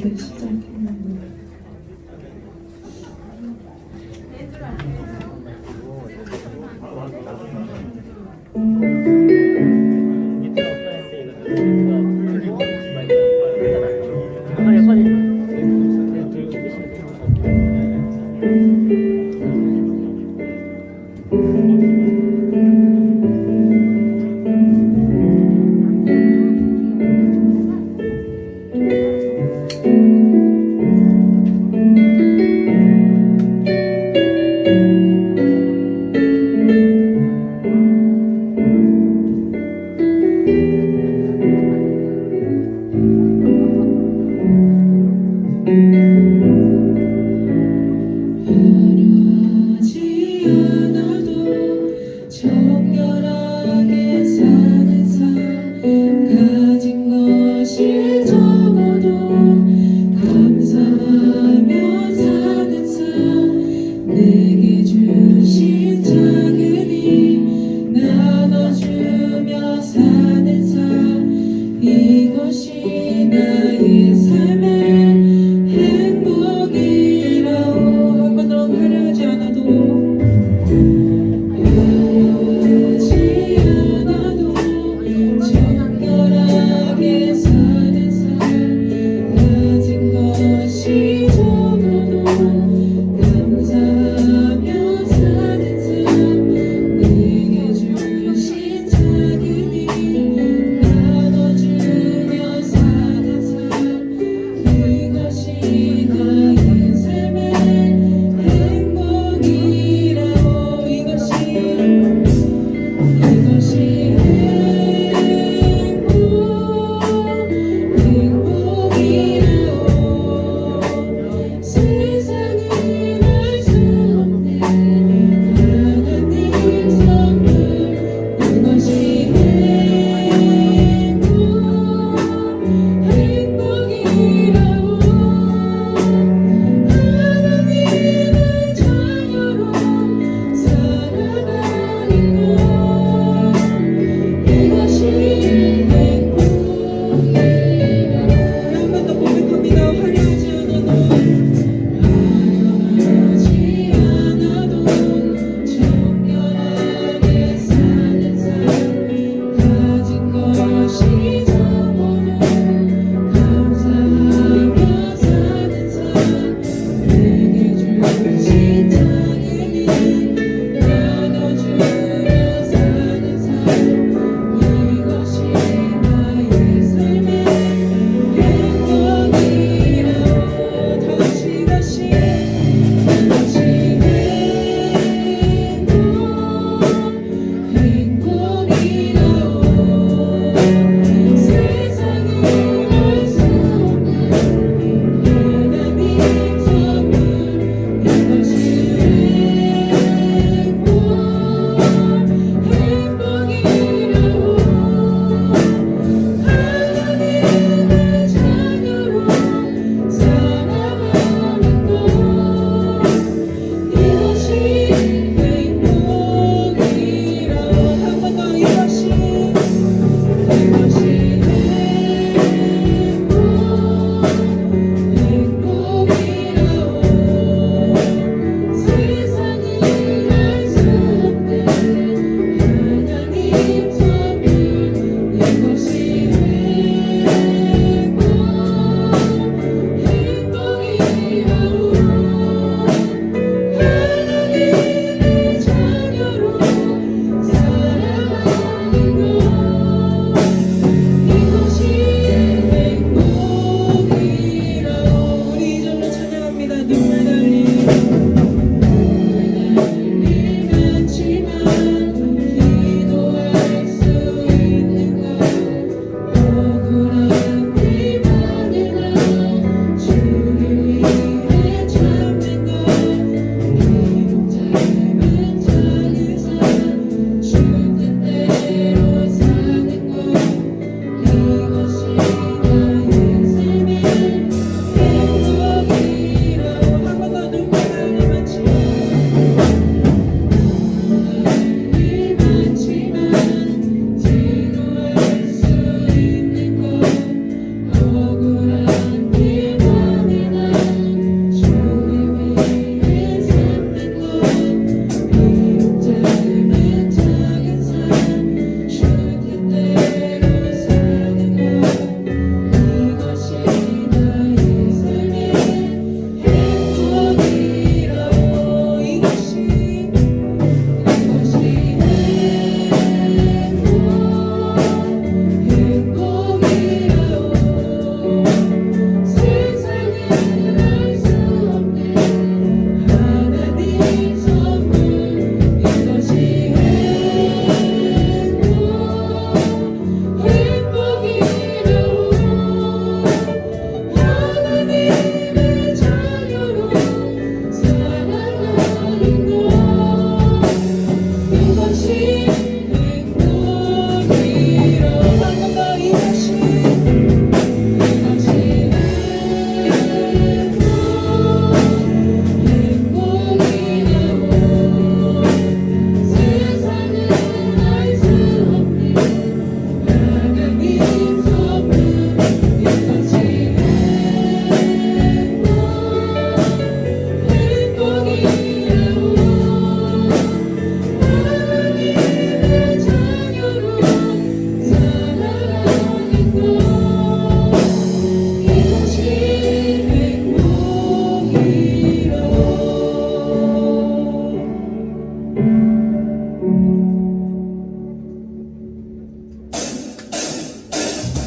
이렇게 시작했는데 바라지 않아도 정결하게 사는 삶 가진 것이 적어도 감사하며 사는 삶 내게 주신 작은 힘 나눠주며 사는 삶 이것이 나의 삶의 행복이라오. 한번 더 화려하지 않아도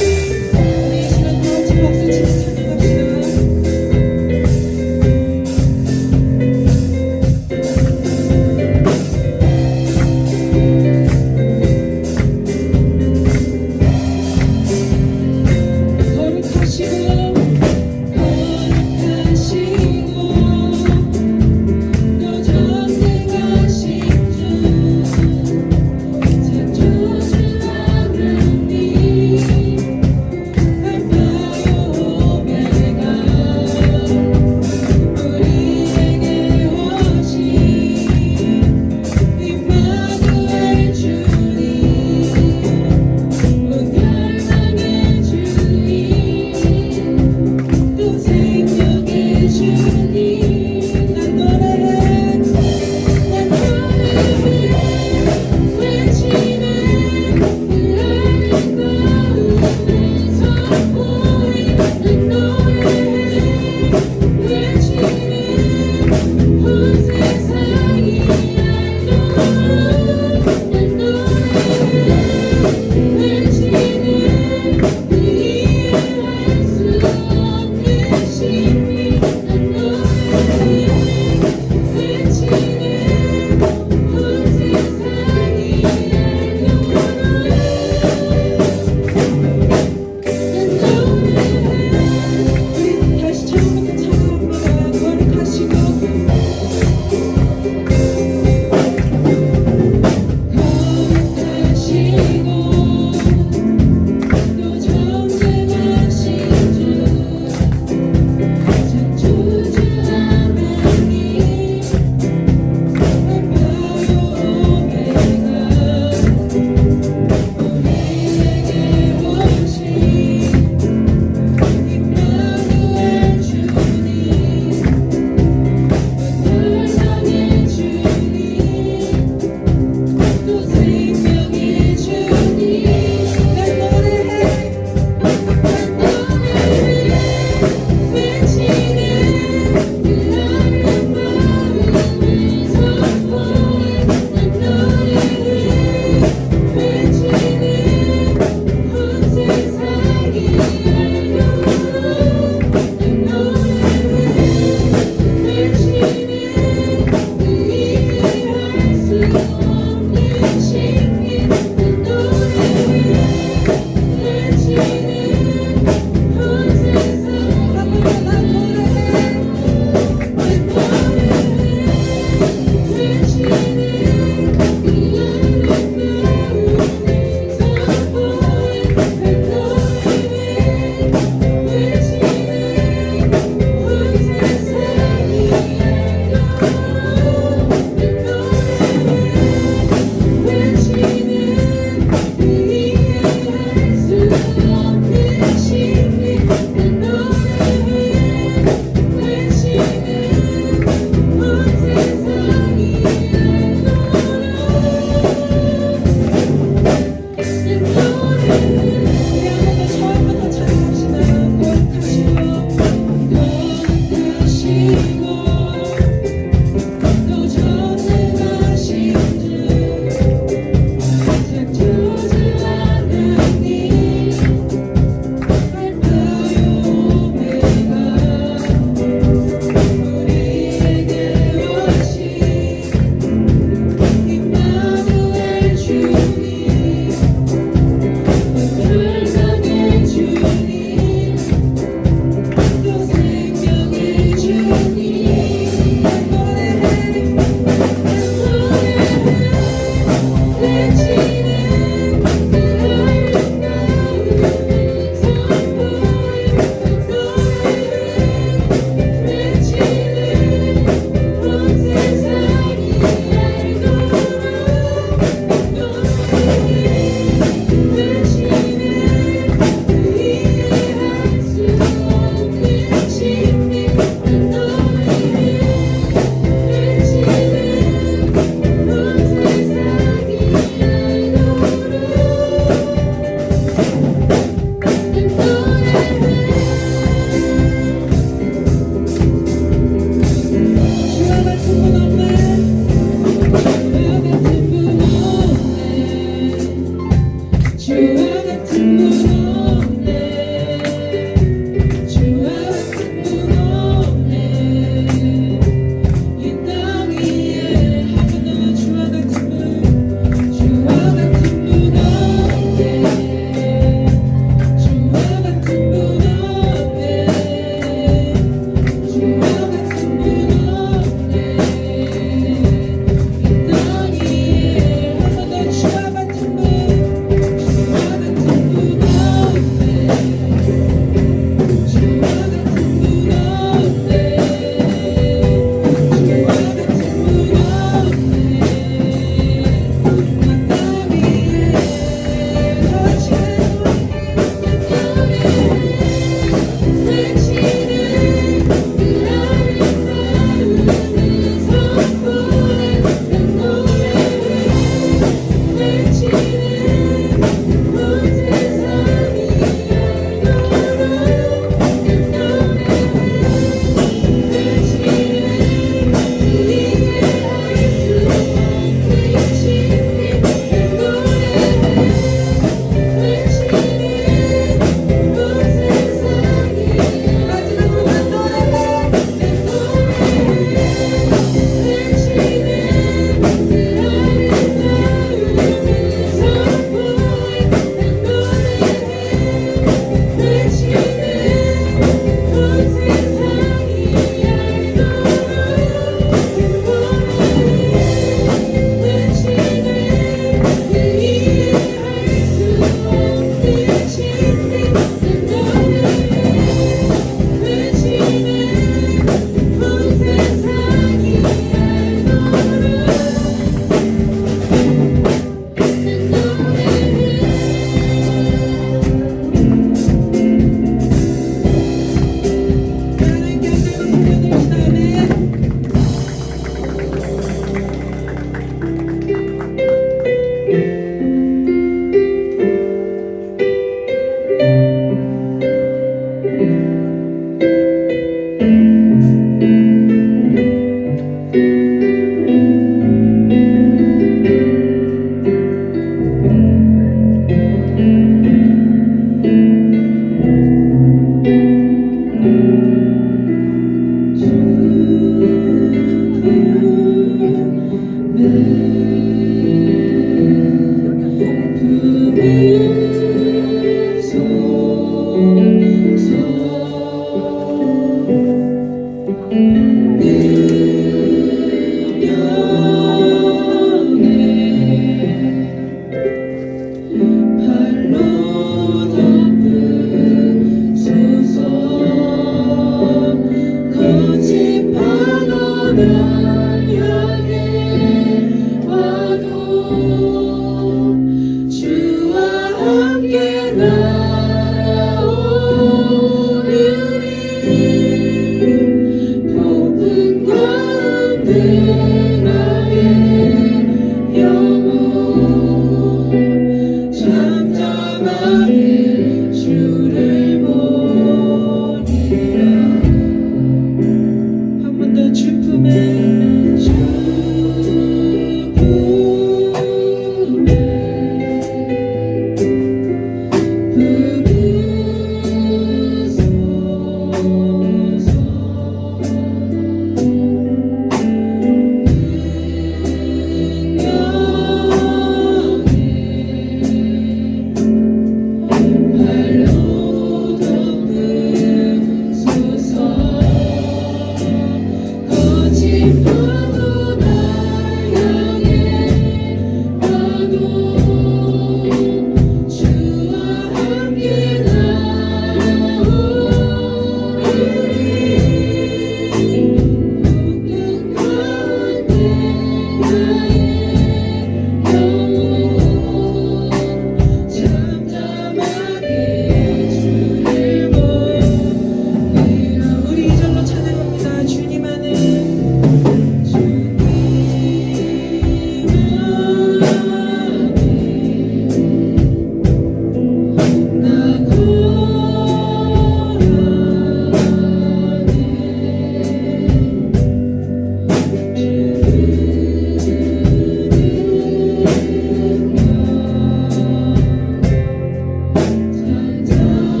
우리 이 시간 다 같이 박수치며 찬양합시다. 거룩하시고 거룩하시고 또 전능하신 주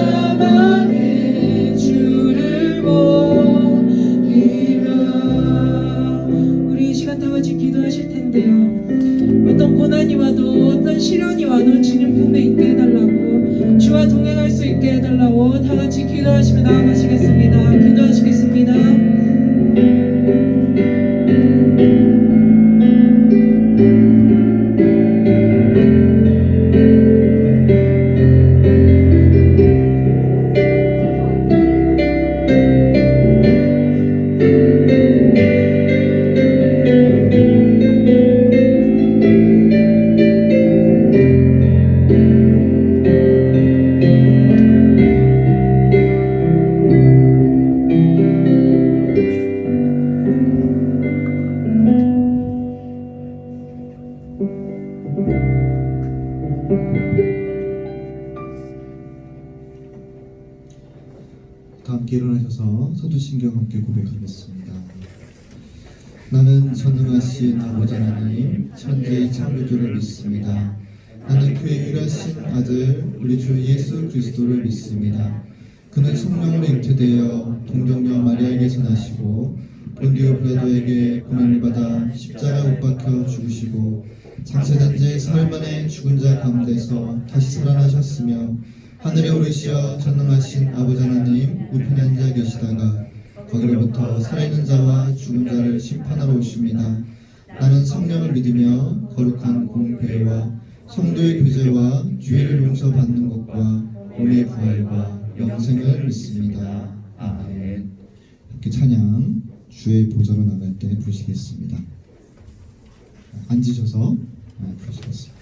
잠잠하게 주를 보리라. 어떤 고난이 와도 어떤 시련이 와도 주님 편에 있게 해달라고, 주와 동행할 수 있게 해달라고 다 같이 기도하시며 나아가시겠습니다. 기도하시겠습니다. 다 함께 일어나셔서 사도신경 함께 고백하겠습니다. 나는 전능하신 아버지 하나님 천지의 창조주를 믿습니다. 나는 그의 유일하신 아들 우리 주 예수 그리스도를 믿습니다. 그는 성령으로 잉태되어 동정녀 마리아에게서 나시고 본디오 빌라도에게 고난을 받아 십자가 못 박혀 죽으시고 장세된 지 사흘 만에 죽은 자 가운데서 다시 살아나셨으며 하늘에 오르시어 전능하신 아버지 하나님 우편에 앉아 계시다가 거기로부터 살아있는 자와 죽은 자를 심판하러 오십니다. 나는 성령을 믿으며 거룩한 공회와 성도의 교제와 죄를 용서받는 것과 몸의 부활과 영생을 믿습니다. 아멘. 이렇게 찬양 주의 보좌로 나갈 때 부르시겠습니다. 앉으셔서 부르시겠습니다.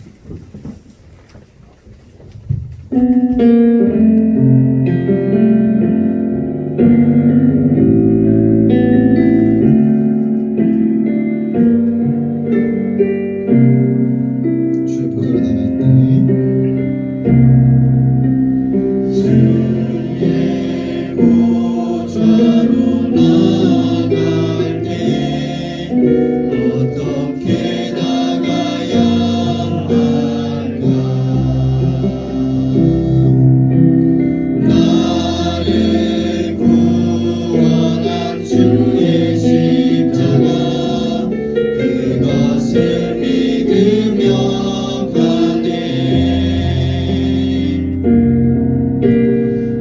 주의 보좌로 나갈 때 주의 보좌로 나갈 때 어떻게 나가야 할까? 나를 구원한 주의 십자가 그것을 믿으며 가네.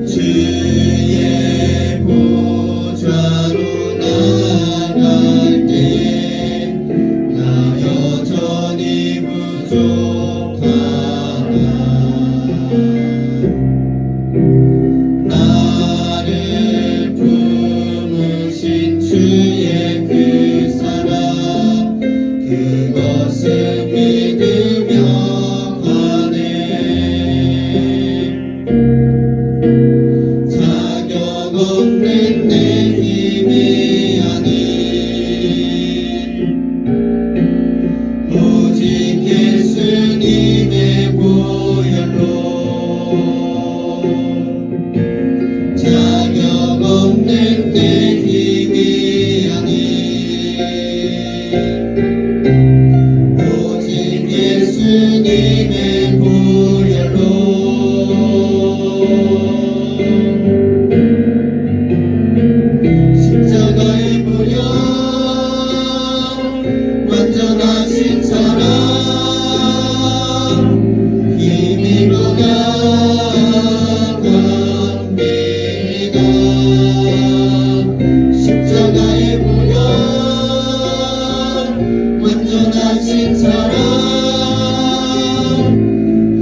주의 보좌로 나갈 때 나 여전히 부족하다. 나를 품으신 주의 그 사랑 그것을 믿으며 가네. 자격 없는 내 힘이 아닌 오직 예수님의 보혈로 자격 없는 내 힘이 아닌 오직 예수님의 보혈로 십자가의 보혈 완전하신 사랑 힘입어 나갑니다. 십자가의 보혈 완전하신 사랑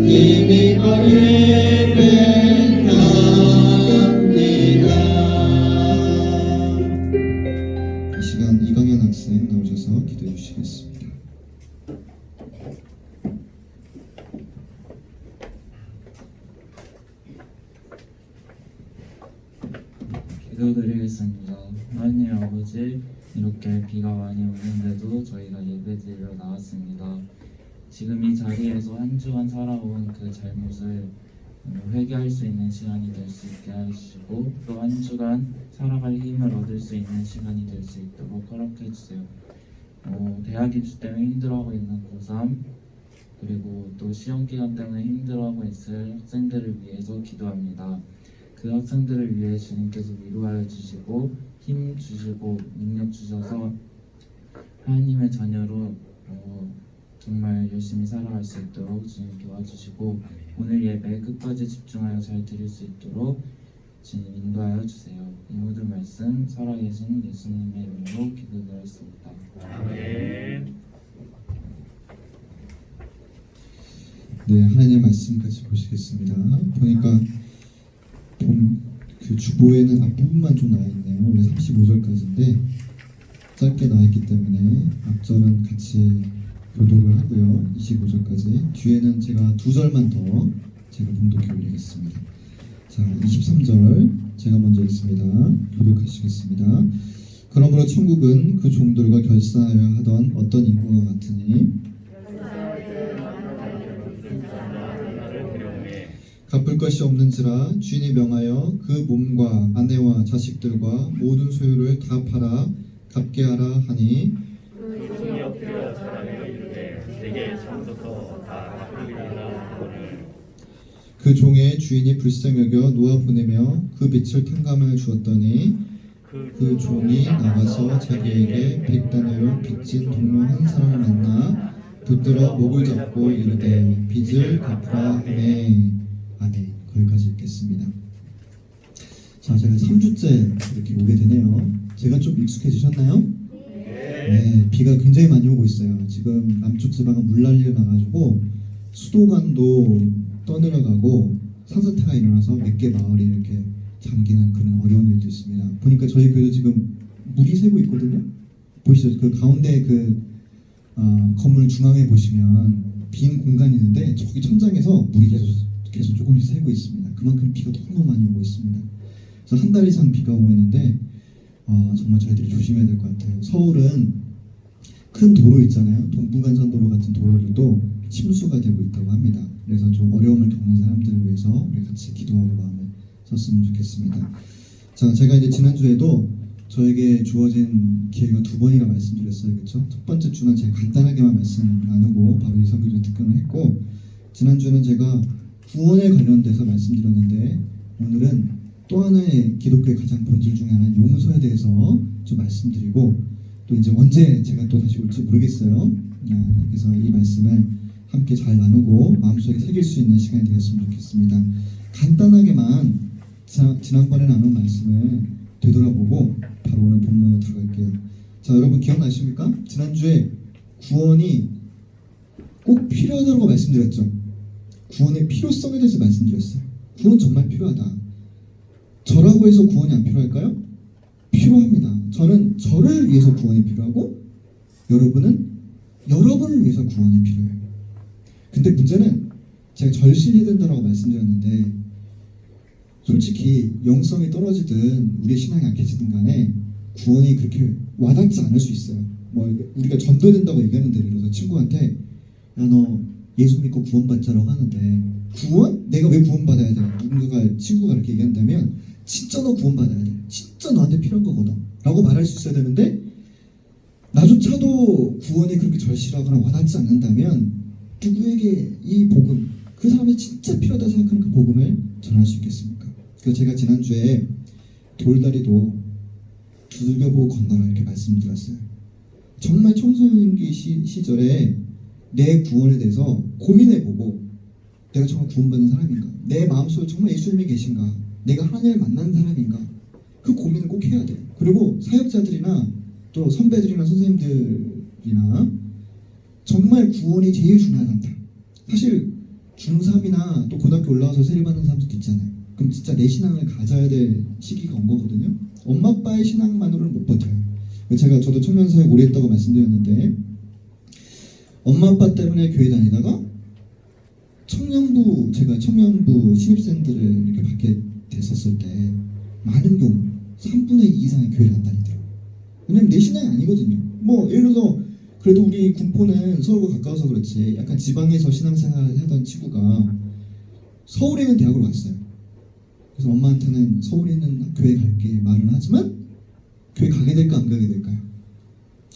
힘입어 예배합니다. 이 시간 이광현 학생 나오셔서 기도해 주시겠습니다. 기도드리겠습니다. 하나님 아버지, 이렇게 비가 많이 오는데도 저희가 예배드리러 나왔습니다. 지금 이 자리에서 한 주간 살아온 그 잘못을 회개할 수 있는 시간이 될 수 있게 하시고 또 한 주간 살아갈 힘을 얻을 수 있는 시간이 될 수 있도록 허락해 주세요. 대학 입시 때문에 힘들어하고 있는 고3 그리고 또 시험 기간 때문에 힘들어하고 있을 학생들을 위해서 기도합니다. 그 학생들을 위해 주님께서 위로하여 주시고 힘 주시고 능력 주셔서 하나님의 자녀로 정말 열심히 살아갈 수 있도록 주님 도와주시고 오늘 예배 끝까지 집중하여 잘 드릴 수 있도록 주님 인도하여 주세요. 이 모든 말씀 살아계신 예수님의 이름으로 기도드렸습니다. 네, 하나님의 말씀 같이 보시겠습니다. 보니까 그 주보에는 앞부분만 좀 나와 있네요. 원래 35절까지인데 짧게 나와 있기 때문에 앞절은 같이 교독을 하고요. 25절까지 뒤에는 제가 2절만 더 제가 봉독해 올리겠습니다. 자, 23절 제가 먼저 읽습니다. 교독하시겠습니다. 그러므로 천국은 그 종들과 결사하여 하던 어떤 인구와 같으니 갚을 것이 없는지라 주인이 명하여 그 몸과 아내와 자식들과 모든 소유를 다 팔아 갚게 하라 하니 손이 엎드려 절하며 이르되 내게 처음부터 다 갚으리라 하거늘 그 종의 주인이 불쌍히 여겨 놓아 보내며 그 빛을 탕감하여 주었더니 그 종이 나가서 자기에게 100다나를 빚진 동료 한 사람을 만나 붙들어 목을 잡고 이르되 빚을 갚으라 하네. 아멘. 거기까지 읽겠습니다. 자, 제가 3주째 이렇게 오게 되네요. 제가 좀 익숙해지셨나요? 네, 비가 굉장히 많이 오고 있어요. 지금 남쪽 지방은 물난리가 나가지고 수도관도 떠내려가고 산사태가 일어나서 몇 개 마을이 이렇게 잠기는 그런 어려운 일도 있습니다. 보니까 저희 교회도 지금 물이 새고 있거든요. 보시죠? 그 가운데 그 건물 중앙에 보시면 빈 공간이 있는데 저기 천장에서 물이 계속 조금씩 새고 있습니다. 그만큼 비가 너무 많이 오고 있습니다. 그래서 한 달 이상 비가 오고 있는데 정말 저희들이 조심해야 될 것 같아요. 서울은 큰 도로 있잖아요. 동부간선도로 같은 도로들도 침수가 되고 있다고 합니다. 그래서 좀 어려움을 겪는 사람들을 위해서 우리 같이 기도하고 마음을 썼으면 좋겠습니다. 자, 제가 이제 지난주에도 저에게 주어진 기회가 2번이나 말씀드렸어요. 그렇죠? 첫 번째 주는 제가 간단하게만 말씀 나누고 바로 이 설교를 특강을 했고, 지난주는 제가 구원에 관련돼서 말씀드렸는데 오늘은 또 하나의 기독교의 가장 본질 중에 하나인 용서에 대해서 좀 말씀드리고, 또 이제 언제 제가 또 다시 올지 모르겠어요. 그래서 이 말씀을 함께 잘 나누고 마음속에 새길 수 있는 시간이 되었으면 좋겠습니다. 간단하게만 지난번에 나눈 말씀을 되돌아보고 바로 오늘 본문으로 들어갈게요. 자, 여러분 기억나십니까? 지난주에 구원이 꼭 필요하다고 말씀드렸죠. 구원의 필요성에 대해서 말씀드렸어요. 구원 정말 필요하다. 저라고 해서 구원이 안 필요할까요? 필요합니다. 저는 저를 위해서 구원이 필요하고 여러분은 여러분을 위해서 구원이 필요해요. 근데 문제는 제가 절실해야 된다고 말씀드렸는데 솔직히 영성이 떨어지든 우리의 신앙이 약해지든 간에 구원이 그렇게 와닿지 않을 수 있어요. 뭐 우리가 전도된다고 얘기하는데 예를 들어서 친구한테 야, 너 예수 믿고 구원받자라고 하는데 구원? 내가 왜 구원받아야 돼? 누군가가 친구가 이렇게 얘기한다면 진짜 너 구원받아야 돼. 진짜 너한테 필요한 거거든 라고 말할 수 있어야 되는데 나조차도 구원이 그렇게 절실하거나 와닿지 않는다면 누구에게 이 복음, 그 사람이 진짜 필요하다 생각하는 그 복음을 전할 수 있겠습니까? 그래서 제가 지난주에 돌다리도 두들겨보고 건너라 이렇게 말씀드렸어요. 정말 청소년기 시절에 내 구원에 대해서 고민해보고 내가 정말 구원받는 사람인가? 내 마음속에 정말 예수님이 계신가? 내가 하나님을 만난 사람인가? 그 고민을 꼭 해야 돼요. 그리고 사역자들이나 또 선배들이나 선생님들이나 정말 구원이 제일 중요하단다. 사실 중3이나 또 고등학교 올라와서 세례받는 사람들도 있잖아요. 그럼 진짜 내 신앙을 가져야 될 시기가 온 거거든요. 엄마 아빠의 신앙만으로는 못 버텨요. 저도 청년사역 오래 했다고 말씀드렸는데 엄마 아빠 때문에 교회 다니다가 제가 청년부 신입생들을 이렇게 받게 됐었을 때 많은 경우 3분의 2 이상의 교회를 안 다니더라고요. 왜냐면 내 신앙이 아니거든요. 뭐 예를 들어서 그래도 우리 군포는 서울과 가까워서 그렇지 약간 지방에서 신앙생활을 하던 친구가 서울에 있는 대학을 왔어요. 그래서 엄마한테는 서울에 있는 교회 갈게 말은 하지만 교회 가게 될까 안 가게 될까요?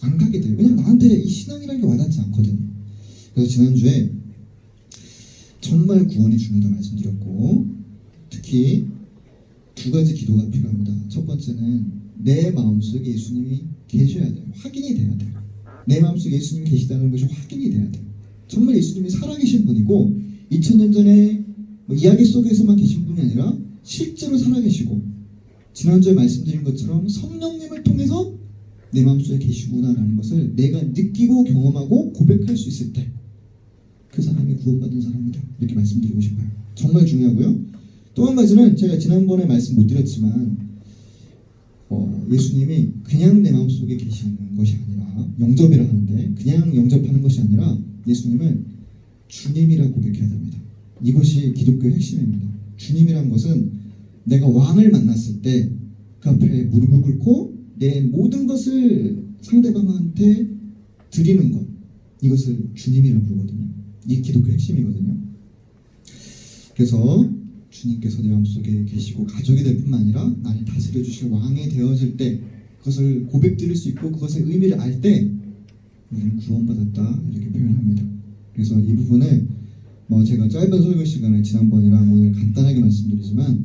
안 가게 돼요. 왜냐면 나한테 이 신앙이라는 게 와닿지 않거든요. 그래서 지난주에 정말 구원이 중요하다고 말씀드렸고 특히 2가지 기도가 필요합니다. 첫 번째는 내 마음속에 예수님이 계셔야 돼요. 확인이 돼야 돼요. 내 마음속에 예수님이 계시다는 것이 확인이 돼야 돼요. 정말 예수님이 살아계신 분이고 2000년 전에 뭐 이야기 속에서만 계신 분이 아니라 실제로 살아계시고 지난주에 말씀드린 것처럼 성령님을 통해서 내 마음속에 계시구나라는 것을 내가 느끼고 경험하고 고백할 수 있을 때 그 사람이 구원받은 사람이다 이렇게 말씀드리고 싶어요. 정말 중요하고요. 또 한 가지는 제가 지난번에 말씀 못 드렸지만 예수님이 그냥 내 마음속에 계시는 것이 아니라 영접이라 하는데 그냥 영접하는 것이 아니라 예수님을 주님이라고 고백해야 됩니다. 이것이 기독교의 핵심입니다. 주님이란 것은 내가 왕을 만났을 때 그 앞에 무릎을 꿇고 내 모든 것을 상대방한테 드리는 것, 이것을 주님이라고 부르거든요. 이게 기독교의 핵심이거든요. 그래서 주님께서 내 마음속에 계시고 가족이 될 뿐만 아니라 나를 다스려 주실 왕이 되어질 때 그것을 고백드릴 수 있고 그것의 의미를 알 때 우리는 구원받았다 이렇게 표현합니다. 그래서 이 부분을 제가 짧은 설교 시간에 지난번이랑 오늘 간단하게 말씀드리지만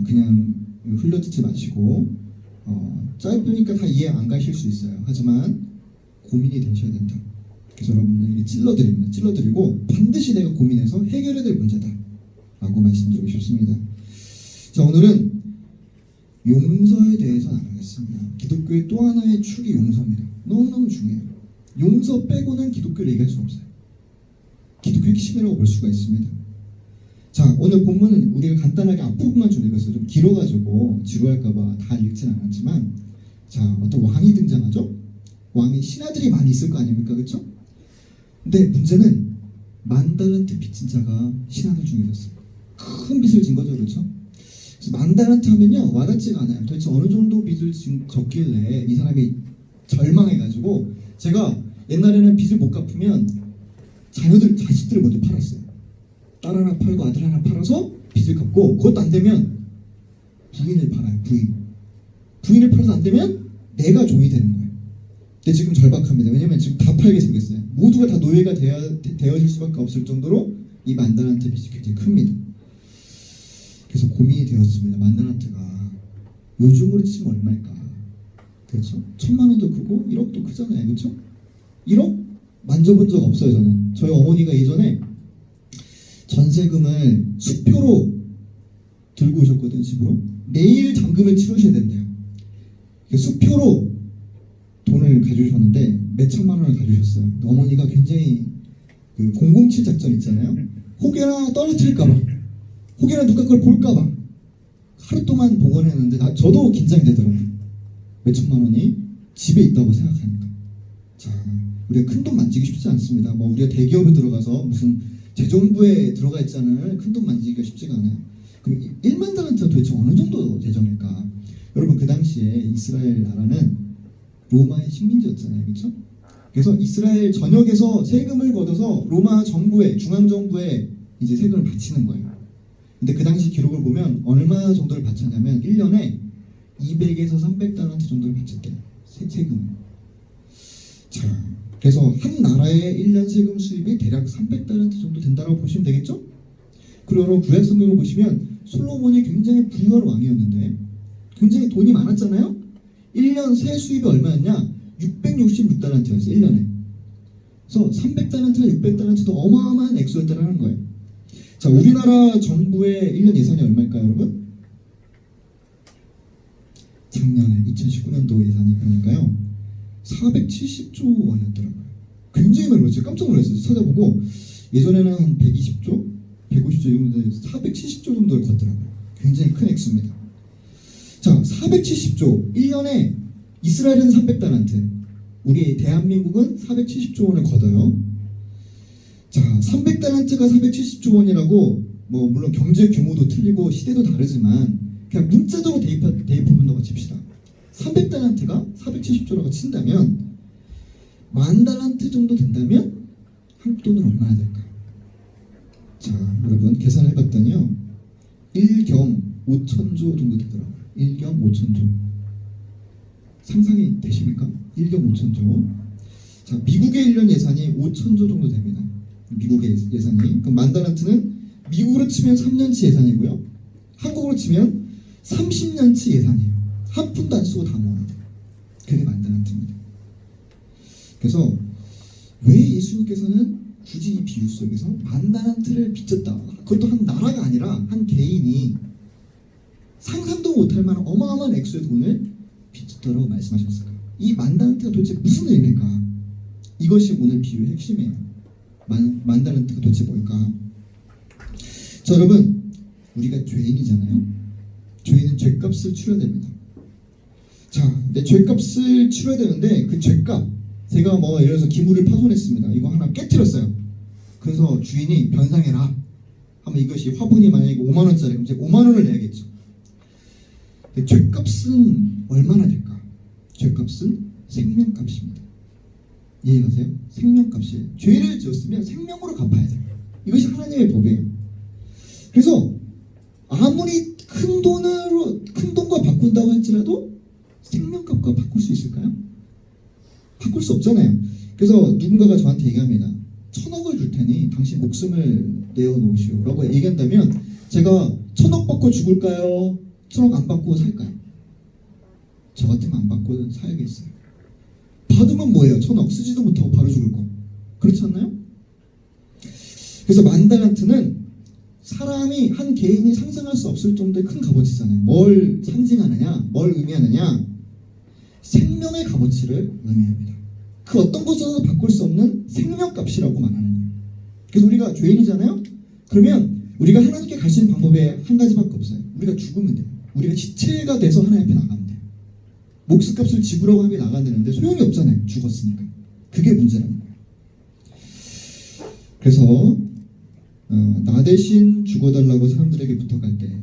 그냥 흘려듣지 마시고 짧으니까 다 이해 안 가실 수 있어요. 하지만 고민이 되셔야 된다. 그래서 여러분들에게 찔러드립니다. 찔러드리고 반드시 내가 고민해서 해결해야 될 문제다 라고 말씀드리고 싶습니다. 자, 오늘은 용서에 대해서 나누겠습니다. 기독교의 또 하나의 축이 용서입니다. 너무너무 중요해요. 용서 빼고는 기독교를 얘기할 수 없어요. 기독교 핵심이라고 볼 수가 있습니다. 자, 오늘 본문은 우리가 간단하게 앞부분만 좀 읽었어요. 좀 길어가지고 지루할까봐 다 읽진 않았지만, 자, 어떤 왕이 등장하죠? 왕이 신하들이 많이 있을 거 아닙니까? 그렇죠? 근데 문제는 10,000달란트 빚진 자가 신하들 중에 있었어요. 큰 빚을 진 거죠, 그렇죠? 그래서 10,000달란트 하면요 와닿지가 않아요. 도대체 어느 정도 빚을 졌길래 이 사람이 절망해가지고, 제가 옛날에는 빚을 못 갚으면 자식들을 먼저 팔았어요. 딸 하나 팔고 아들 하나 팔아서 빚을 갚고, 그것도 안 되면 부인을 팔아요. 부인을 팔아서 안 되면 내가 종이 되는 거예요. 근데 지금 절박합니다. 왜냐면 지금 다 팔게 생겼어요. 모두가 다 노예가 되어질 수밖에 없을 정도로 이 10,000달란트 빚이 굉장히 큽니다. 그래서 고민이 되었습니다. 10,000달란트가 요즘으로 치면 얼마일까? 그렇죠? 1,000,000원도 크고 1억도 크잖아요. 그렇죠? 1억 만져본 적 없어요. 저희 어머니가 예전에 전세금을 수표로 들고 오셨거든요. 집으로. 매일 잔금을 치르셔야 된대요. 수표로 돈을 가져오셨는데 몇천만 원을 가져오셨어요. 어머니가 굉장히 007 작전 있잖아요. 혹여나 떨어뜨릴까봐, 혹여나 누가 그걸 볼까봐 하루 동안 복원했는데 저도 긴장이 되더라고요. 몇천만 원이 집에 있다고 생각하니까. 자, 우리가 큰 돈 만지기 쉽지 않습니다. 우리가 대기업에 들어가서 무슨 재정부에 들어가 있잖아요. 큰 돈 만지기가 쉽지가 않아요. 그럼 10,000달란트가 도대체 어느 정도 재정일까? 여러분, 그 당시에 이스라엘 나라는 로마의 식민지였잖아요. 그렇죠? 그래서 이스라엘 전역에서 세금을 걷어서 로마 정부에, 중앙정부에 이제 세금을 바치는 거예요. 근데 그 당시 기록을 보면 얼마 정도를 바쳤냐면 1년에 200에서 300달란트 정도를 바쳤대요. 세금. 자, 그래서 한 나라의 1년 세금 수입이 대략 300달란트 정도 된다고 보시면 되겠죠? 그리고 여러분, 구약 성경을 보시면 솔로몬이 굉장히 부유한 왕이었는데 굉장히 돈이 많았잖아요? 1년 세 수입이 얼마였냐? 666달란트였어요. 1년에. 그래서 300달란트나 600달란트도 어마어마한 액수였다는 거예요. 자, 우리나라 정부의 1년 예산이 얼마일까요, 여러분? 작년에 2019년도 예산이 그러니까요 470조 원이었더라고요. 굉장히 많이 올랐어요. 깜짝 놀랐어요. 찾아보고 예전에는 한 120조, 150조 정도 470조 정도를 걷더라고요. 굉장히 큰 액수입니다. 자, 470조, 1년에 이스라엘은 300달란트, 우리 대한민국은 470조 원을 걷어요. 자, 300달란트가 470조 원이라고, 물론 경제 규모도 틀리고 시대도 다르지만 그냥 문자적으로 대입해본다고 칩시다. 300달란트가 470조라고 친다면 10,000달란트 정도 된다면 한국 돈으로 얼마나 될까? 자, 여러분 계산을 해봤더니요 1경 5천조 정도 되더라고요. 1경 5천조. 상상이 되십니까? 1경 5천조. 자, 미국의 1년 예산이 5천조 정도 됩니다. 미국의 예산이. 그럼 10,000달란트는 미국으로 치면 3년치 예산이고요. 한국으로 치면 30년치 예산이에요. 한 푼도 안 쓰고 다 모아야 돼요. 그게 10,000달란트입니다. 그래서 왜 예수님께서는 굳이 이 비유 속에서 만 달란트를 빚졌다. 그것도 한 나라가 아니라 한 개인이 상상도 못할 만한 어마어마한 액수의 돈을 빚졌다고 말씀하셨어요. 이 만 달란트가 도대체 무슨 의미일까? 이것이 오늘 비유의 핵심이에요. 만 달란트가 도대체 뭘까? 자, 여러분, 우리가 죄인이잖아요. 죄인은 죄값을 치러야 됩니다. 자, 근데 죄값을 치러야 되는데 그 죄값, 제가 뭐 예를 들어서 기물을 파손했습니다. 이거 하나 깨트렸어요. 그래서 주인이 변상해라 하면 이것이 화분이 만약에 5만 원짜리, 이제 5만 원을 내야겠죠. 근데 죄값은 얼마나 될까? 죄값은 생명값입니다. 이해가세요? 생명값이에요. 죄를 지었으면 생명으로 갚아야 돼요. 이것이 하나님의 법이에요. 그래서 아무리 큰 돈과 바꾼다고 할지라도 생명값과 바꿀 수 있을까요? 바꿀 수 없잖아요. 그래서 누군가가 저한테 얘기합니다. 1,000억을 줄 테니 당신 목숨을 내어놓으시오 라고 얘기한다면 제가 1,000억 받고 죽을까요? 1,000억 안 받고 살까요? 저 같으면 안 받고 살겠어요. 받으면 뭐예요? 1,000억 쓰지도 못하고 바로 죽을 거. 그렇지 않나요? 그래서 만 달란트는 사람이 한 개인이 상상할 수 없을 정도의 큰 값어치잖아요. 뭘 상징하느냐? 뭘 의미하느냐? 생명의 값어치를 의미합니다. 그 어떤 것으로도 바꿀 수 없는 생명값이라고 말하는 거예요. 그래서 우리가 죄인이잖아요. 그러면 우리가 하나님께 갈 수 있는 방법이 한 가지밖에 없어요. 우리가 죽으면 돼요. 우리가 지체가 돼서 하나님 앞에 나가면 돼요. 목숨값을 지불하고 하게 나가야 되는데 소용이 없잖아요. 죽었으니까. 그게 문제라는 거예요. 그래서 나 대신 죽어달라고 사람들에게 부탁할 때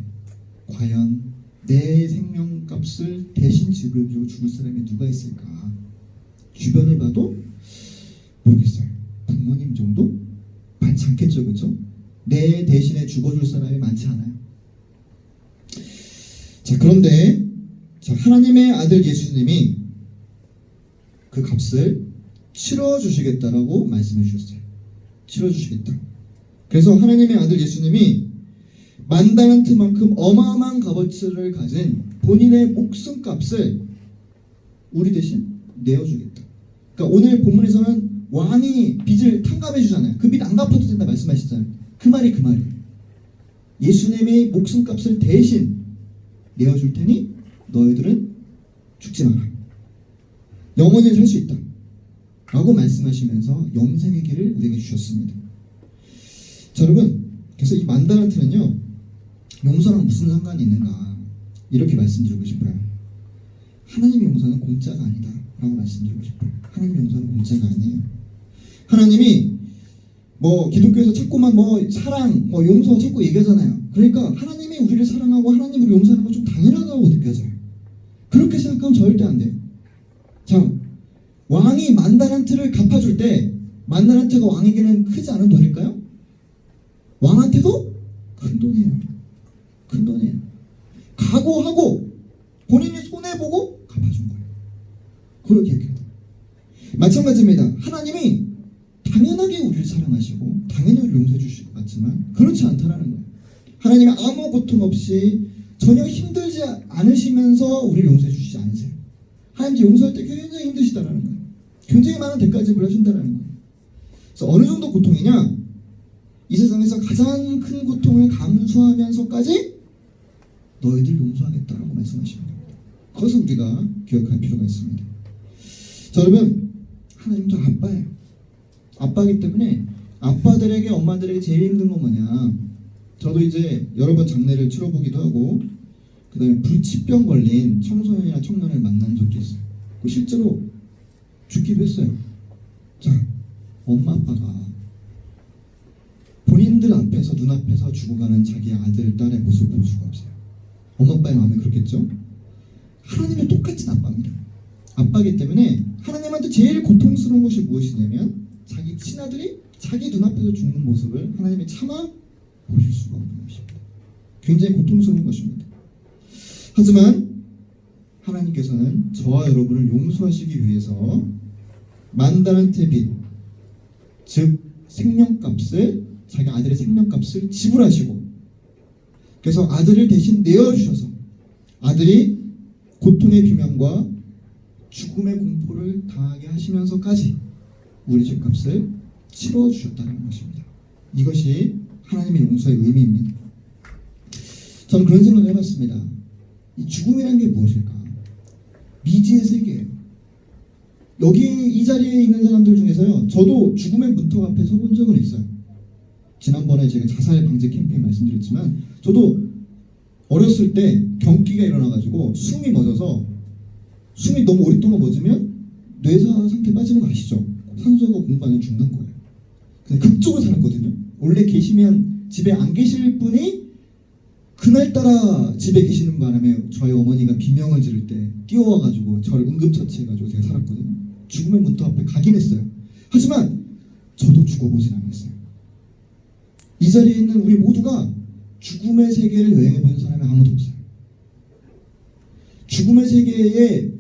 과연 내 생명값을 대신 지불해주고 죽을 사람이 누가 있을까? 주변을 봐도 모르겠어요. 부모님 정도? 많지 않겠죠, 그렇죠? 내 대신에 죽어줄 사람이 많지 않아요. 자, 그런데 하나님의 아들 예수님이 그 값을 치러주시겠다라고 말씀해 주셨어요. 치러주시겠다. 그래서 하나님의 아들 예수님이 만 달란트만큼 어마어마한 값어치를 가진 본인의 목숨값을 우리 대신 내어주겠다. 그러니까 오늘 본문에서는 왕이 빚을 탕감해 주잖아요. 그 빚 안 갚아도 된다 말씀하시잖아요. 그 말이 그 말이에요. 예수님의 목숨값을 대신 내어줄 테니 너희들은 죽지 마라. 영원히 살 수 있다. 라고 말씀하시면서 영생의 길을 우리에게 주셨습니다. 자, 여러분, 그래서 이 만 달란트는요, 용서랑 무슨 상관이 있는가 이렇게 말씀드리고 싶어요. 하나님의 용서는 공짜가 아니다 라고 말씀드리고 싶어요. 하나님의 용서는 공짜가 아니에요. 하나님이 뭐 기독교에서 자꾸만 뭐 사랑, 뭐 용서 자꾸 얘기하잖아요. 그러니까 하나님이 우리를 사랑하고 하나님이 우리를 용서하는 건 좀 당연하다고 느껴져요. 그렇게 생각하면 절대 안 돼요. 자, 왕이 만 달란트를 갚아줄 때 만 달란트가 왕에게는 크지 않은 돈일까요? 왕한테도 큰 돈이에요. 큰 돈이에요. 각오하고 본인이 손해보고 갚아준 거예요. 그렇게 얘기해요. 마찬가지입니다. 하나님이 당연하게 우리를 사랑하시고 당연히 우리를 용서해 주실 것 같지만 그렇지 않다라는 거예요. 하나님이 아무 고통 없이 전혀 힘들지 않으시면서 우리를 용서해 주시지 않으세요. 하나님이 용서할 때 굉장히 힘드시다라는 거예요. 굉장히 많은 대가 지불을 하신다라는 거예요. 그래서 어느 정도 고통이냐? 이 세상에서 가장 큰 고통을 감수하면서까지 너희들 용서하겠다라고 말씀하십니다. 그것을 우리가 기억할 필요가 있습니다. 자, 여러분, 하나님도 아빠예요. 아빠이기 때문에 아빠들에게, 엄마들에게 제일 힘든 건 뭐냐? 저도 이제 여러 번 장례를 치러보기도 하고 그 다음에 불치병 걸린 청소년이나 청년을 만난 적도 있어요. 실제로 죽기도 했어요. 자, 엄마 아빠가 본인들 앞에서, 눈앞에서 죽어가는 자기 아들, 딸의 모습을 볼 수가 없어요. 엄마 아빠의 마음이 그렇겠죠? 하나님은 똑같은 아빠입니다. 아빠이기 때문에 하나님한테 제일 고통스러운 것이 무엇이냐면 자기 친아들이 자기 눈앞에서 죽는 모습을 하나님이 참아 보실 수가 없는 것입니다. 굉장히 고통스러운 것입니다. 하지만 하나님께서는 저와 여러분을 용서하시기 위해서 만 달란트의 빚, 즉 생명값을, 자기 아들의 생명값을 지불하시고, 그래서 아들을 대신 내어주셔서 아들이 고통의 비명과 죽음의 공포를 당하게 하시면서까지 우리 죄값을 치러주셨다는 것입니다. 이것이 하나님의 용서의 의미입니다. 저는 그런 생각을 해봤습니다. 이 죽음이란 게 무엇일까? 미지의 세계예요. 여기 이 자리에 있는 사람들 중에서요, 저도 죽음의 문턱 앞에 서본 적은 있어요. 지난번에 제가 자살 방지 캠페인 말씀드렸지만, 저도 어렸을 때 경기가 일어나가지고 숨이 멎어서, 숨이 너무 오랫동안 멎으면 뇌사 상태 빠지는 거 아시죠? 산소가 공부하면 죽는 거예요. 근데 극적으로 살았거든요. 원래 계시면 집에 안 계실 분이 그날따라 집에 계시는 바람에 저희 어머니가 비명을 지를 때 뛰어와가지고 저를 응급처치해가지고 제가 살았거든요. 죽음의 문턱 앞에 가긴 했어요. 하지만 저도 죽어보진 않았어요. 이 자리에 있는 우리 모두가 죽음의 세계를 여행해본 사람이 아무도 없어요. 죽음의 세계에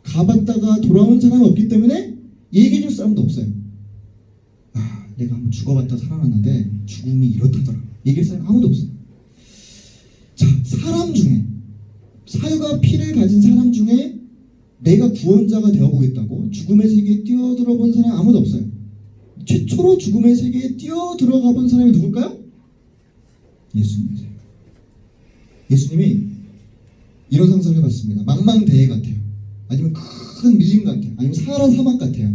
가봤다가 돌아온 사람이 없기 때문에 얘기해줄 사람도 없어요. 아, 내가 한번 죽어봤다 살아났는데 죽음이 이렇다더라. 얘기할 사람이 아무도 없어요. 자, 사람 중에, 사유가 피를 가진 사람 중에 내가 구원자가 되어보겠다고 죽음의 세계에 뛰어들어 본 사람이 아무도 없어요. 최초로 죽음의 세계에 뛰어들어가 본 사람이 누굴까요? 예수님이세요. 예수님이 이런 상상을 해봤습니다. 망망대해 같아요. 아니면 큰 밀림 같아요. 아니면 사하라 사막 같아요.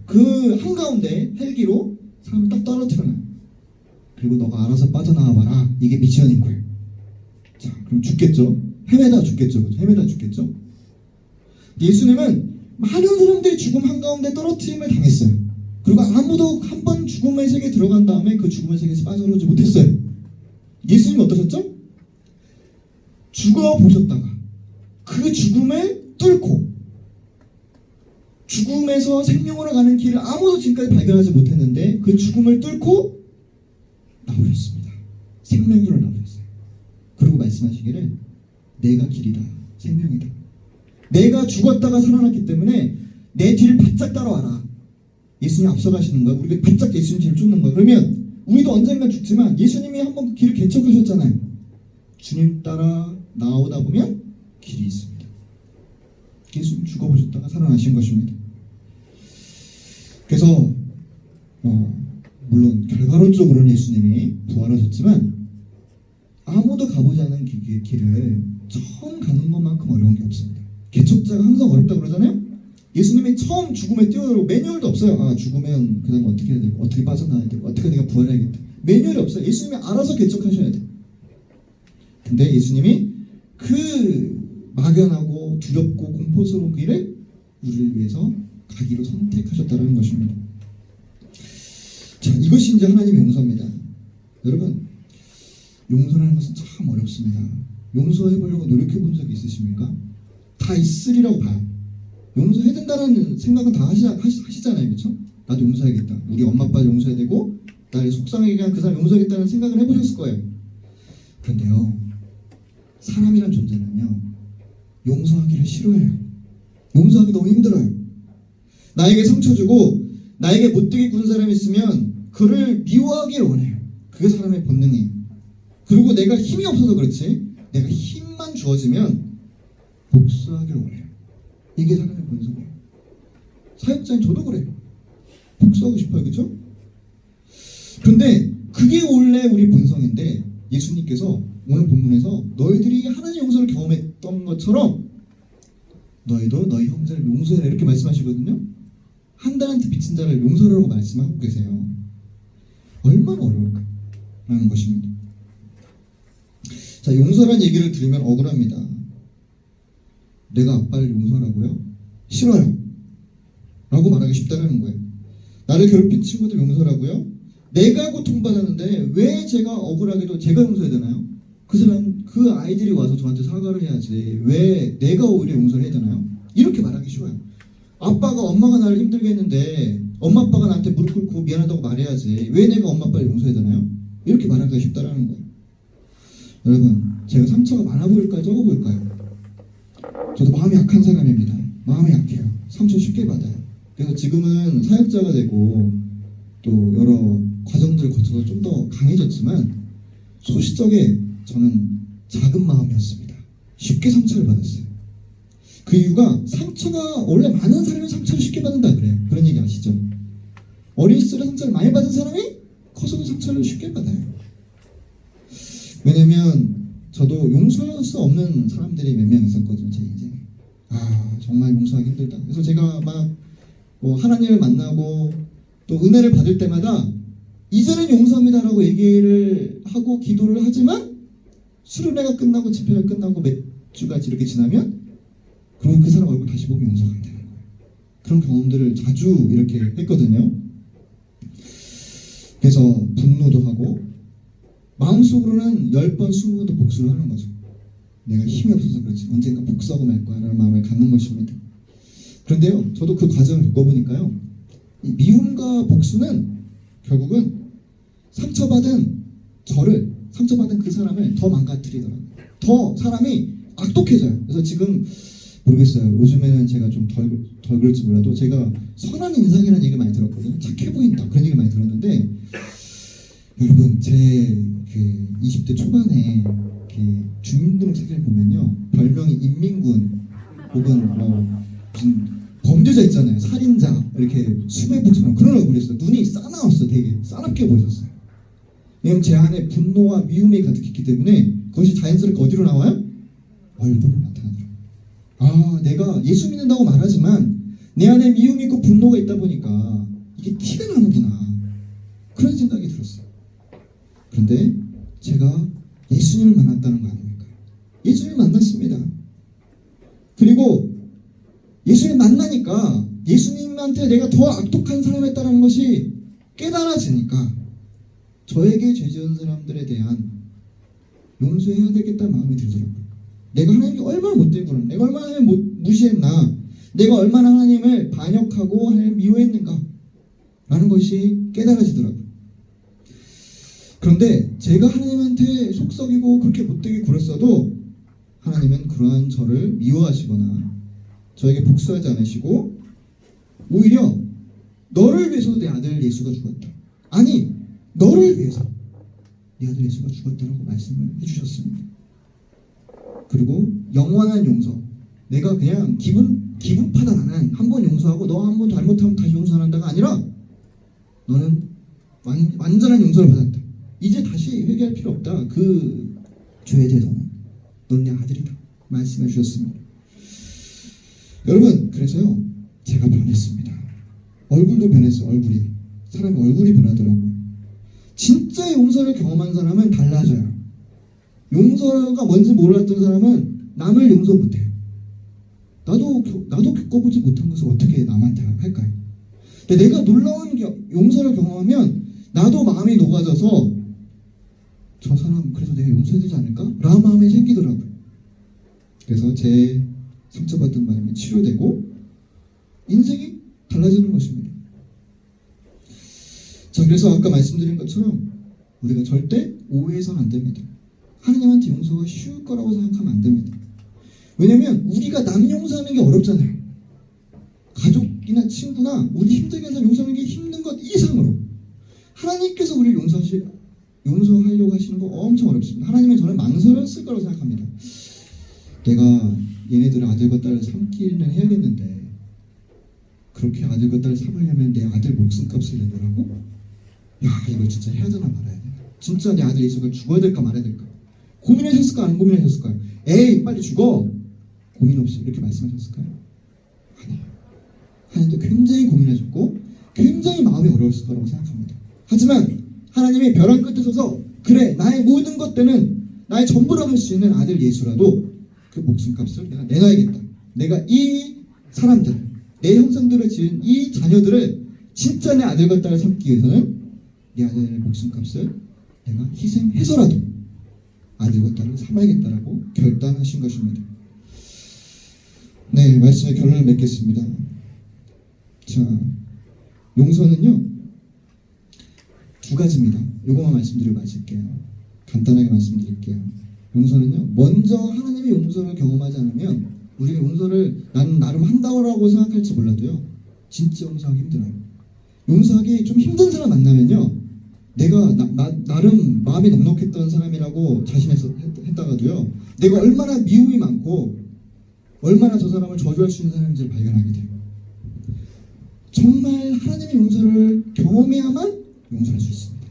그 한가운데 헬기로 사람을 딱 떨어뜨려놔요. 그리고 너가 알아서 빠져나와봐라. 이게 미션인 거예요. 자, 그럼 죽겠죠? 헤매다 죽겠죠? 그렇죠? 헤매다 죽겠죠? 예수님은 많은 사람들이 죽음 한가운데 떨어뜨림을 당했어요. 그리고 아무도 한 번 죽음의 세계에 들어간 다음에 그 죽음의 세계에서 빠져나오지 못했어요. 예수님 어떠셨죠? 죽어보셨다가 그 죽음을 뚫고 죽음에서 생명으로 가는 길을 아무도 지금까지 발견하지 못했는데 그 죽음을 뚫고 나오셨습니다. 생명으로 나오셨어요. 그리고 말씀하시기를 내가 길이다, 생명이다. 내가 죽었다가 살아났기 때문에 내 뒤를 바짝 따라와라. 예수님 앞서가시는 거야. 우리가 바짝 예수님 뒤를 쫓는 거야. 그러면 우리도 언젠가 죽지만 예수님이 한번 그 길을 개척하셨잖아요. 주님 따라 나오다 보면 길이 있습니다. 예수님 죽어보셨다가 살아나신 것입니다. 그래서 물론 결과론적으로는 예수님이 부활하셨지만 아무도 가보지 않은 길을 처음 가는 것만큼 어려운 게 없습니다. 개척자가 항상 어렵다고 그러잖아요. 예수님이 처음 죽음에 뛰어들고 매뉴얼도 없어요. 아, 죽으면 그 다음에 어떻게 해야 되고 어떻게 빠져나와야 되고 어떻게 내가 부활해야겠다. 매뉴얼이 없어요. 예수님이 알아서 개척하셔야 돼요. 근데 예수님이 그 막연하고 두렵고 공포스러운 길을 우리를 위해서 가기로 선택하셨다는 것입니다. 자, 이것이 이제 하나님의 용서입니다. 여러분, 용서라는 것은 참 어렵습니다. 용서해보려고 노력해본 적이 있으십니까? 다 있으리라고 봐요. 용서해야 된다는 생각은 다 하시잖아요. 그렇죠? 나도 용서해야겠다. 우리 엄마 아빠 용서해야 되고 나를 속상하게 한 그 사람 용서하겠다는 생각을 해보셨을 거예요. 그런데요, 사람이란 존재는요, 용서하기를 싫어해요. 용서하기 너무 힘들어요. 나에게 상처 주고 나에게 못되게 군 사람이 있으면 그를 미워하길 원해요. 그게 사람의 본능이에요. 그리고 내가 힘이 없어서 그렇지, 내가 힘만 주어지면 복수하길 원해요. 이게 사람의 본성이에요. 사역자인 저도 그래요. 복수하고 싶어요. 그렇죠? 근데 그게 원래 우리 본성인데 예수님께서 오늘 본문에서 너희들이 하나님 용서를 경험했던 것처럼 너희도 너희 형제를 용서해라 이렇게 말씀하시거든요. 한 달한테 빚진 자를 용서하라고 말씀하고 계세요. 얼마나 어려울까 라는 것입니다. 자, 용서라는 얘기를 들으면 억울합니다. 내가 아빠를 용서하라고요? 싫어요 라고 말하기 쉽다는 거예요. 나를 괴롭힌 친구들 용서라고요? 내가 고통받았는데 왜 제가 억울하게도 제가 용서해야 되나요? 그 사람, 그 아이들이 와서 저한테 사과를 해야지 왜 내가 오히려 용서를 해야 되나요? 이렇게 말하기 쉬워요. 아빠가 엄마가 나를 힘들게 했는데 엄마 아빠가 나한테 무릎 꿇고 미안하다고 말해야지 왜 내가 엄마 아빠를 용서해야 되나요? 이렇게 말하기가 쉽다라는 거예요. 여러분, 제가 상처가 많아 보일까요? 적어 보일까요? 저도 마음이 약한 사람입니다. 마음이 약해요. 상처 쉽게 받아요. 그래서 지금은 사역자가 되고 또 여러 과정들을 거쳐서 좀 더 강해졌지만 소시적에 저는 작은 마음이었습니다. 쉽게 상처를 받았어요. 그 이유가 상처가 원래 많은 사람이 상처를 쉽게 받는다 그래요. 그런 얘기 아시죠? 어린 시절에 상처를 많이 받은 사람이 커서도 상처를 쉽게 받아요. 왜냐면 저도 용서할 수 없는 사람들이 몇 명 있었거든요. 제 인생에. 정말 용서하기 힘들다. 그래서 제가 막 뭐 하나님을 만나고 또 은혜를 받을 때마다 이제는 용서합니다라고 얘기를 하고 기도를 하지만 수련회가 끝나고 집회가 끝나고 몇 주가 이렇게 지나면 그러면 그 사람 얼굴 다시 보고 용서가 안 되는 거예요. 그런 경험들을 자주 이렇게 했거든요. 그래서 분노도 하고 마음속으로는 10번, 20번도 복수를 하는 거죠. 내가 힘이 없어서 그렇지 언젠가 복수하고 말 거야 라는 마음을 갖는 것입니다. 그런데요, 저도 그 과정을 겪어보니까요, 이 미움과 복수는 결국은 상처받은 그 사람을 더 망가뜨리더라고요. 더 사람이 악독해져요. 그래서 지금 모르겠어요. 요즘에는 제가 좀 덜 그럴지 몰라도 제가 선한 인상이라는 얘기를 많이 들었거든요. 착해 보인다 그런 얘기를 많이 들었는데, 여러분 제 그 20대 초반에 그 주민등록증을 보면요, 별명이 인민군 혹은 무슨 범죄자 있잖아요. 살인자 이렇게 수배부처럼 그런 얼굴이었어요. 눈이 싸나웠어. 되게 싸납게 보였어요. 왜냐면 제 안에 분노와 미움이 가득했기 때문에 그것이 자연스럽게 어디로 나와요? 얼굴로 나타나더라고요. 내가 예수 믿는다고 말하지만 내 안에 미움이 있고 분노가 있다 보니까 이게 티가 나는구나, 그런 생각이 들었어요. 그런데 제가 예수님을 만났다는 거 아닙니까? 예수님을 만났습니다. 그리고 예수님 만나니까 예수님한테 내가 더 악독한 사람이었다는 것이 깨달아지니까 저에게 죄 지은 사람들에 대한 용서해야 되겠다는 마음이 들더라고요. 내가 하나님께 얼마나 못된 구나, 내가 얼마나 하나님을 무시했나, 내가 얼마나 하나님을 반역하고 하나님을 미워했는가 라는 것이 깨달아지더라고요. 그런데 제가 하나님한테 속썩이고 그렇게 못되게 굴었어도 하나님은 그러한 저를 미워하시거나 저에게 복수하지 않으시고 오히려 너를 위해서 내 아들 예수가 죽었다, 아니 너를 위해서 내 아들 예수가 죽었다라고 말씀을 해주셨습니다. 그리고 영원한 용서, 내가 그냥 기분 파단하는 한 번 용서하고 너 한 번 잘못하면 다시 용서 안 한다가 아니라 너는 완전한 용서를 받았다, 이제 다시 회개할 필요 없다, 그 죄에 대해서는 넌 내 아들이다 말씀해 주셨습니다. 여러분, 그래서요 제가 변했습니다. 얼굴도 변했어요. 사람의 얼굴이 변하더라고요. 진짜 용서를 경험한 사람은 달라져요. 용서가 뭔지 몰랐던 사람은 남을 용서 못해요. 나도 겪어보지 못한 것을 어떻게 남한테 할까요? 근데 내가 놀라운 용서를 경험하면 나도 마음이 녹아져서 저 사람 그래서 내가 용서해야 되지 않을까? 라는 마음이 생기더라고요. 그래서 제 상처받은 마음이 치료되고 인생이 달라지는 것입니다. 자, 그래서 아까 말씀드린 것처럼 우리가 절대 오해해서는 안 됩니다. 하나님한테 용서가 쉬울 거라고 생각하면 안 됩니다. 왜냐면 우리가 남 용서하는 게 어렵잖아요. 가족이나 친구나 우리 힘들게 해서 용서하는 게 힘든 것 이상으로 하나님께서 우리를 용서하려고 하시는 거 엄청 어렵습니다. 하나님은 저는 망설였을 거라고 생각합니다. 내가 얘네들의 아들과 딸을 삼기는 해야겠는데 그렇게 아들과 딸을 삼으려면 내 아들 목숨값을 내더라고? 야, 이거 진짜 해야 되나 말아야 되나? 진짜 내 아들 예수가 죽어야 될까 말아야 될까? 고민하셨을까 안 고민하셨을까요? 에이 빨리 죽어! 고민 없이 이렇게 말씀하셨을까요? 아니에요. 하나님도 굉장히 고민하셨고 굉장히 마음이 어려웠을 거라고 생각합니다. 하지만 하나님이 벼랑 끝에 서서 그래, 나의 모든 것들은 나의 전부라고 할 수 있는 아들 예수라도 그 목숨값을 내가 내놔야겠다. 내가 이 사람들, 내 형상들을 지은 이 자녀들을 진짜 내 아들과 딸을 삼기 위해서는 내 아들의 목숨값을 내가 희생해서라도 아들과 딸을 삼아야겠다라고 결단하신 것입니다. 네, 말씀의 결론을 맺겠습니다. 자, 용서는요 두 가지입니다. 요거만 말씀드리고 마칠게요. 간단하게 말씀드릴게요. 용서는요, 먼저 하나님의 용서를 경험하지 않으면 우리가 용서를 나는 나름 한다고 생각할지 몰라도요 진짜 용서하기 힘들어요. 용서하기 좀 힘든 사람 만나면요, 내가 나름 마음이 넉넉했던 사람이라고 자신했다가도요 내가 얼마나 미움이 많고 얼마나 저 사람을 저주할 수 있는 사람인지를 발견하게 돼요. 정말 하나님의 용서를 경험해야만 용서할 수 있습니다.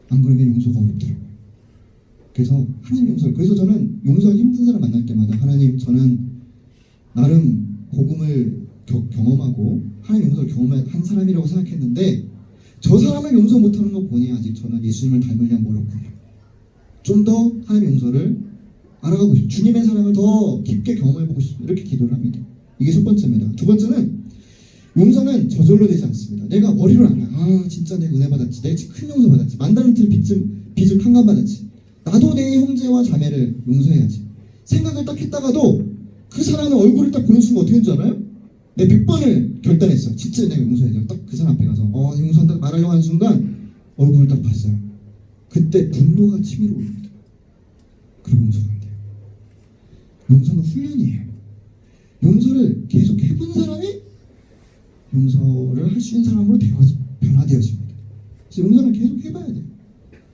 안 그러면 용서가 어렵더라고요. 그래서 하나님 용서를, 그래서 저는 용서하기 힘든 사람 만날 때마다 하나님, 저는 나름 복음을 경험하고 하나님 용서를 경험한 사람이라고 생각했는데 저 사람을 용서 못하는 거 보니 아직 저는 예수님을 닮으려면 멀었군요. 좀 더 하나님의 용서를 알아가고 싶어요. 주님의 사랑을 더 깊게 경험해보고 싶어요. 이렇게 기도를 합니다. 이게 첫 번째입니다. 두 번째는 용서는 저절로 되지 않습니다. 내가 머리로 알아. 아 진짜 내가 은혜 받았지. 내가 큰 용서 받았지. 만달란트 빚을 탕감받았지. 나도 내 형제와 자매를 용서해야지. 생각을 딱 했다가도 그 사람의 얼굴을 딱 보는 순간 어떻게 되는 줄 알아요? 내 100번을 결단했어. 진짜 내가 용서해야 돼요. 딱 그 사람 앞에 가서 용서한다 말하려고 하는 순간 얼굴을 딱 봤어요. 그때 분노가 치밀어 오릅니다. 그럼 용서가 안 돼요. 용서는 훈련이에요. 용서를 계속 해본 사람이 용서를 할 수 있는 사람으로 변화되어집니다. 그래서 용서는 계속 해봐야 돼요.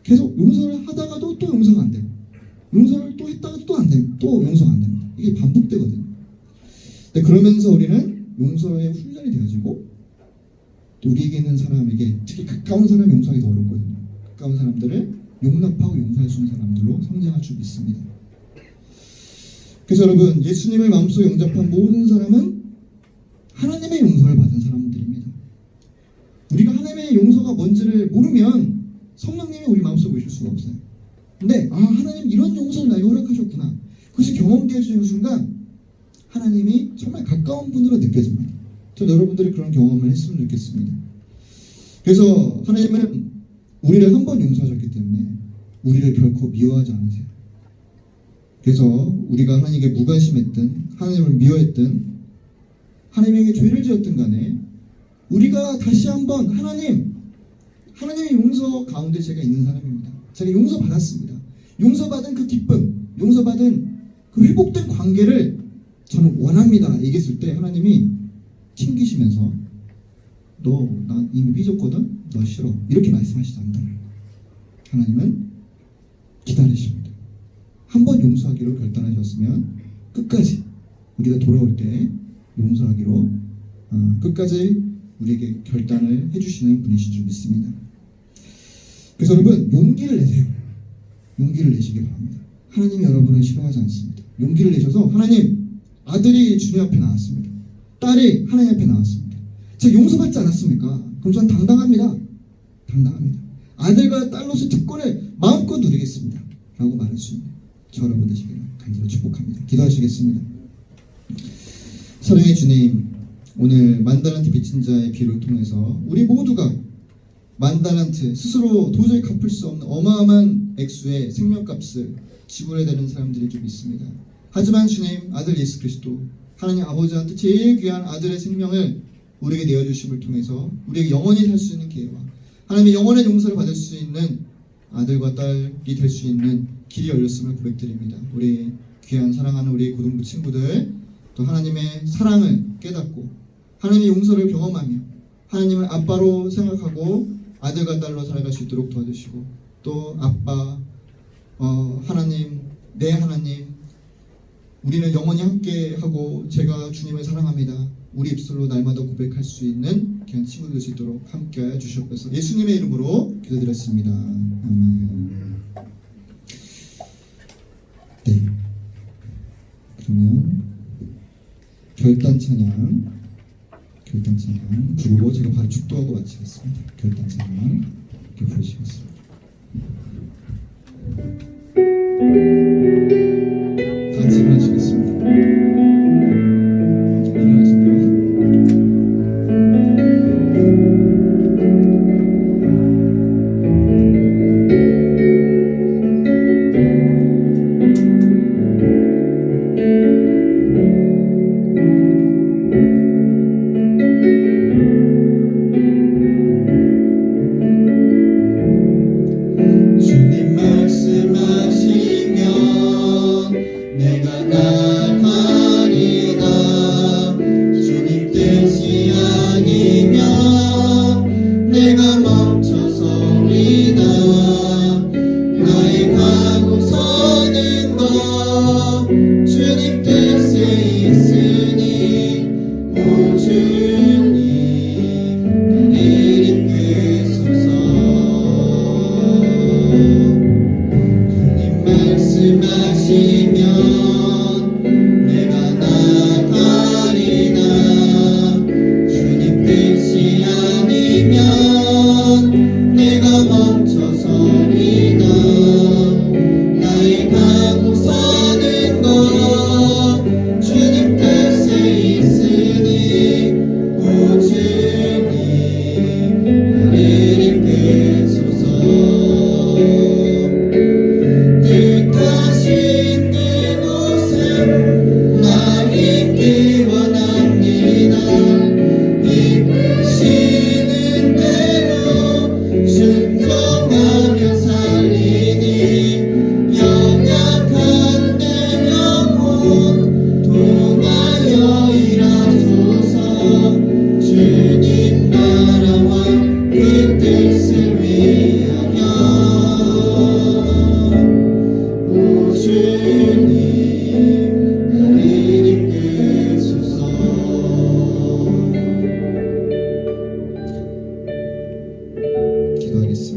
계속 용서를 하다가도 또 용서가 안 되고, 용서를 또 했다가도 또 안 되고, 또 용서가 안 됩니다. 이게 반복되거든요. 근데 그러면서 우리는 용서의 훈련이 되어지고, 또 우리에게 있는 사람에게, 특히 가까운 사람 용서하기도 어렵거든요. 가까운 사람들을 용납하고 용서할 수 있는 사람들로 성장할 줄 믿습니다. 그래서 여러분, 예수님을 마음속에 영접한 모든 사람은 하나님의 용서를 받은 사람들입니다. 우리가 하나님의 용서가 뭔지를 모르면 성령님이 우리 마음속에 오실 수가 없어요. 근데 하나님 이런 용서를 나에게 허락하셨구나. 그것이 경험되어지는 순간 하나님이 정말 가까운 분으로 느껴집니다. 저 여러분들이 그런 경험을 했으면 좋겠습니다. 그래서 하나님은 우리를 한 번 용서하셨기 때문에 우리를 결코 미워하지 않으세요. 그래서 우리가 하나님에게 무관심했든 하나님을 미워했든 하나님에게 죄를 지었든 간에 우리가 다시 한번 하나님의 용서 가운데 제가 있는 사람입니다. 제가 용서받았습니다. 용서받은 그 기쁨, 용서받은 그 회복된 관계를 저는 원합니다. 얘기했을 때 하나님이 튕기시면서 나 이미 삐졌거든? 너 싫어. 이렇게 말씀하시지 않는다. 하나님은 기다리십니다. 한 번 용서하기로 결단하셨으면 끝까지 우리가 돌아올 때 용서하기로 끝까지 우리에게 결단을 해주시는 분이신 줄 믿습니다. 그래서 여러분 용기를 내세요. 용기를 내시기 바랍니다. 하나님이 여러분을 싫어하지 않습니다. 용기를 내셔서 하나님, 아들이 주님 앞에 나왔습니다. 딸이 하나님 앞에 나왔습니다. 제가 용서받지 않았습니까? 그럼 저는 당당합니다. 아들과 딸로서 특권을 마음껏 누리겠습니다. 라고 말할 수 있는 저 여러분 되시기를 간절히 축복합니다. 기도하시겠습니다. 사랑의 주님, 오늘 만달란트 빚진 자의 비를 통해서 우리 모두가 만달란트 스스로 도저히 갚을 수 없는 어마어마한 액수의 생명값을 지불해야 되는 사람들이 좀 있습니다. 하지만 주님, 아들 예수 그리스도 하나님 아버지한테 제일 귀한 아들의 생명을 우리에게 내어주심을 통해서 우리에게 영원히 살 수 있는 기회와 하나님의 영원한 용서를 받을 수 있는 아들과 딸이 될 수 있는 길이 열렸음을 고백드립니다. 우리 귀한 사랑하는 우리 고등부 친구들, 또 하나님의 사랑을 깨닫고 하나님의 용서를 경험하며 하나님을 아빠로 생각하고 아들과 딸로 살아갈 수 있도록 도와주시고, 또 아빠, 하나님, 내 하나님, 우리는 영원히 함께하고 제가 주님을 사랑합니다. 우리 입술로 날마다 고백할 수 있는 귀한 친구들 될 수 있도록 함께하여 주시옵소서. 예수님의 이름으로 기도드렸습니다. 아멘. 네. 그러면 결단 찬양 부르고 제가 바로 축도하고 마치겠습니다. 결단 찬양 이렇게 부르시겠습니다. 같이 일어나시겠습니다. 일어나시고요.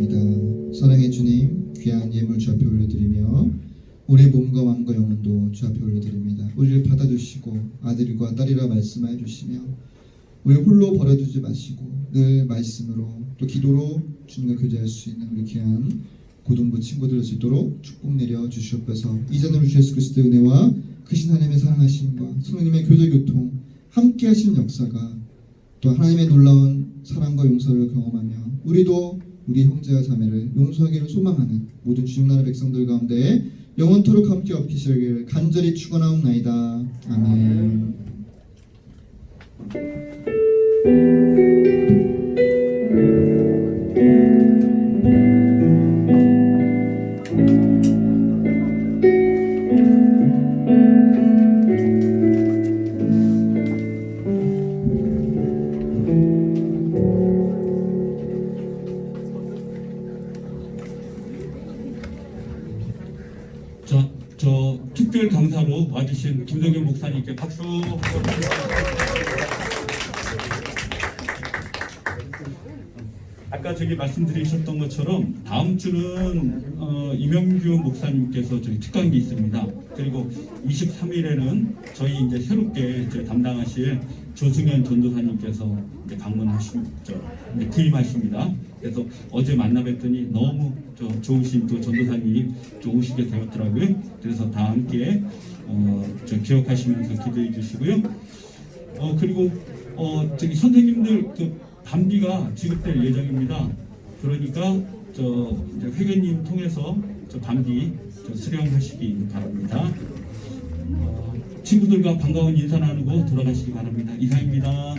기도드립니다. 사랑의 주님, 귀한 예물 주 앞에 올려드리며 우리 몸과 마음과 영혼도 주 앞에 올려드립니다. 우리를 받아주시고 아들과 딸이라 말씀하여 주시며 우리 홀로 버려두지 마시고 늘 말씀으로 또 기도로 주님과 교제할 수 있는 우리 귀한 고등부 친구들 될 수 있도록 축복 내려 주시옵소서. 이전으로 주 예수 그리스도의 은혜와 크신 하나님의 사랑하심과 성령님의 교제 교통 함께 하시는 역사가 또 하나님의 놀라운 사랑과 용서를 경험하며 우리도 우리 형제와 자매를 용서하기를 소망하는 모든 주님 나라 백성들 가운데 영원토록 함께 엎히시길 간절히 축원하옵나이다. 아멘. 자, 저 특별 강사로 와주신 김동현 목사님께 박수. 아까 저기 말씀드리셨던 것처럼 다음 주는 이명규 목사님께서 저기 특강이 있습니다. 그리고 23일에는 저희 이제 새롭게 저희 담당하실 조승현 전도사님께서 이제 이제 구임하십니다. 그래서 어제 만나 뵀더니 너무 좋으신 또 전도사님 오시게 되었더라고요. 그래서 다 함께 저 기억하시면서 기도해 주시고요. 그리고 저기 선생님들 반비가 지급될 예정입니다. 그러니까 이제 회계님 통해서 반비 수령하시기 바랍니다. 친구들과 반가운 인사 나누고 돌아가시기 바랍니다. 이상입니다.